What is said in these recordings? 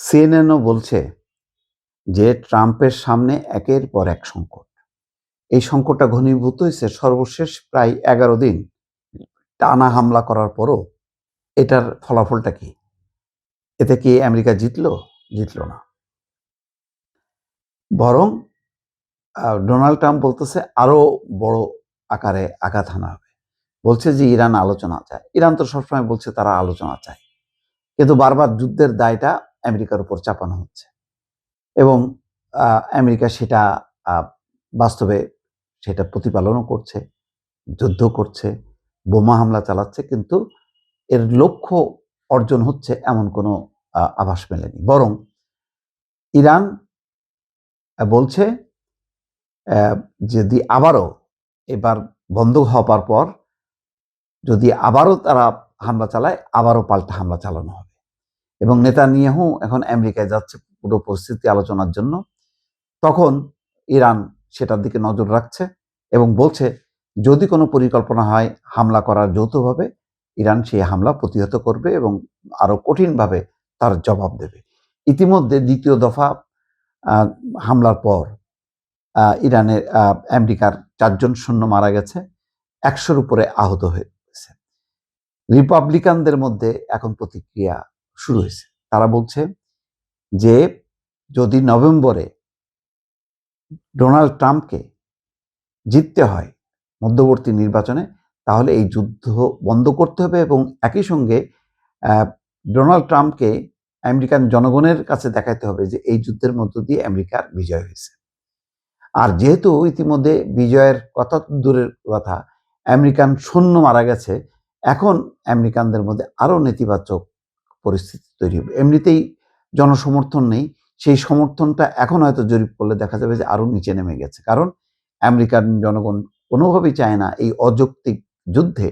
সিএনএনও বলছে যে ট্রাম্পের সামনে একের পর এক সংকট। এই সংকটটা ঘনীভূত হয়েছে সর্বশেষ প্রায় 11 দিন টানা হামলা করার পরও। এটার ফলাফলটা কি? এতে কি আমেরিকা জিতলো? জিতল না। বরং ডোনাল্ড ট্রাম্প বলতেছে আরো বড় আকারে আঘাত হানা হবে। বলছে যে ইরান আলোচনা চায়। ইরান তো সবসময় বলছে তারা আলোচনা চায়, কিন্তু বারবার যুদ্ধের দায়টা আমেরিকার উপর চাপানো হচ্ছে এবং আমেরিকা সেটা বাস্তবে সেটা প্রতিপালনও করছে, যুদ্ধ করছে, বোমা হামলা চালাচ্ছে, কিন্তু এর লক্ষ্য অর্জন হচ্ছে এমন কোনো আভাস মেলেনি। বরং ইরান বলছে যদি আবারও এবার বন্ধ হবার পর যদি আবারও তারা হামলা চালায়, আবারও পাল্টা হামলা চালানো হবে। এবং নেতানিয়াহু এখন আমেরিকায় যাচ্ছে পুরো পরিস্থিতি আলোচনার জন্য। তখন ইরান সেটার দিকে নজর রাখছে এবং বলছে যদি কোনো পরিকল্পনা হয় হামলা করার যৌথভাবে, ইরান সেই হামলা প্রতিহত করবে এবং আরো কঠিনভাবে তার জবাব দেবে। ইতিমধ্যে দ্বিতীয় দফা হামলার পর ইরানের আমেরিকার 4 জন সৈন্য মারা গেছে, 100-র উপরে আহত হয়েছে। রিপাবলিকানদের মধ্যে এখন প্রতিক্রিয়া শুরু হয়েছে। তারা বলছে যে যদি নভেম্বরে ডোনাল্ড ট্রাম্পকে জিততে হয় মধ্যবর্তী নির্বাচনে, তাহলে এই যুদ্ধ বন্ধ করতে হবে এবং একই সঙ্গে ডোনাল্ড ট্রাম্পকে আমেরিকান জনগণের কাছে দেখাতে হবে যে এই যুদ্ধের মধ্য দিয়ে আমেরিকার বিজয় হয়েছে। আর যেহেতু ইতিমধ্যে বিজয়ের কথা দূরের কথা, আমেরিকান সৈন্য মারা গেছে, এখন আমেরিকানদের মধ্যে আরো নেতিবাচক পরিস্থিতি তৈরি হবে। এমনিতেই জনসমর্থন নেই, সেই সমর্থনটা এখন হয়তো জরিপ করলে দেখা যাবে যে আরো নিচে নেমে গেছে। কারণ আমেরিকান জনগণ কোনোভাবেই চায় না এই অযৌক্তিক যুদ্ধে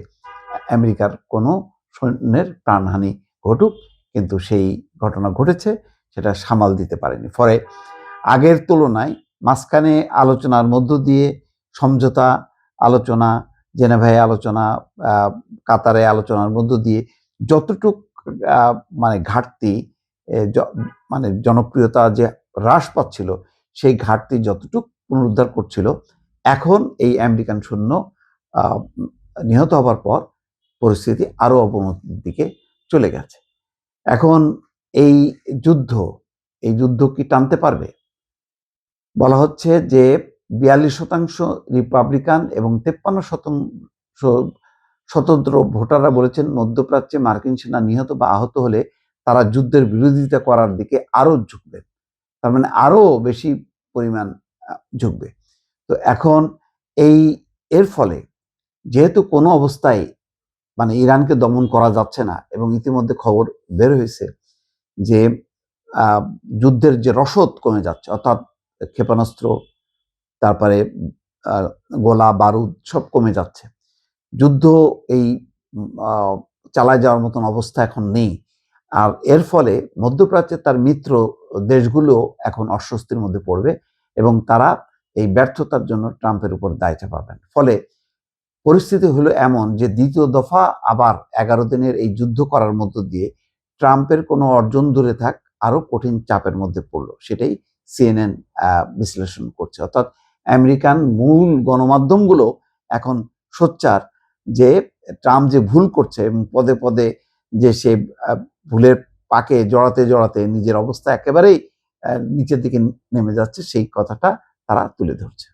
আমেরিকার কোনো সৈন্যের প্রাণহানি ঘটুক, কিন্তু সেই ঘটনা ঘটেছে, সেটা সামাল দিতে পারেনি। ফলে আগের তুলনায় মাঝখানে আলোচনার মধ্য দিয়ে সমঝোতা আলোচনা, জেনেভায় আলোচনা, কাতারে আলোচনার মধ্য দিয়ে যতটুক মানে ঘাটতি, মানে জনপ্রিয়তা যে হ্রাস পাচ্ছিল, সেই ঘাটতি যতটুক পুনরুদ্ধার করছিল, এখন এই আমেরিকান সৈন্য নিহত হবার পর পরিস্থিতি আরো অবনতির দিকে চলে গেছে। এখন এই যুদ্ধ কি টানতে পারবে? বলা হচ্ছে যে 42% রিপাবলিকান এবং 53% স্বতন্ত্র ভোটাররা বলেছেন মধ্যপ্রাচ্যে মার্কিন সেনা নিহত বা আহত হলে তারা যুদ্ধের বিরোধিতা করার দিকে আরো ঝুঁকবে। তার মানে আরো বেশি পরিমাণ ঝুঁকবে। তো এখন এর ফলে যেহেতু কোনো অবস্থায় মানে ইরানকে দমন করা যাচ্ছে না এবং ইতিমধ্যে খবর বের হয়েছে যে যুদ্ধের যে রসদ কমে যাচ্ছে, অর্থাৎ ক্ষেপণাস্ত্র, তারপরে গোলা বারুদ সব কমে যাচ্ছে, যুদ্ধ এই চালায় যাওয়ার মতন অবস্থা এখন নেই। আর এর ফলে মধ্যপ্রাচ্যে তার মিত্র দেশগুলো এখন অস্বস্তির মধ্যে পড়বে এবং তারা এই ব্যর্থতার জন্য ট্রাম্পের উপর দায় চাপাবেন। ফলে পরিস্থিতি হলো এমন যে দ্বিতীয় দফা আবার 11 দিনের এই যুদ্ধ করার মধ্য দিয়ে ট্রাম্পের কোনো অর্জন দূরে থাক, আরো কঠিন চাপের মধ্যে পড়লো। সেটাই সিএনএন বিশ্লেষণ করছে। অর্থাৎ আমেরিকান মূল গণমাধ্যমগুলো এখন সোচ্চার যে ট্রাম্প যে ভুল করছে এবং পদে পদে যে সে ভুলের পাকে জড়াতে জড়াতে নিজের অবস্থা একেবারেই নিচের দিকে নেমে যাচ্ছে, সেই কথাটা তারা তুলে ধরছে।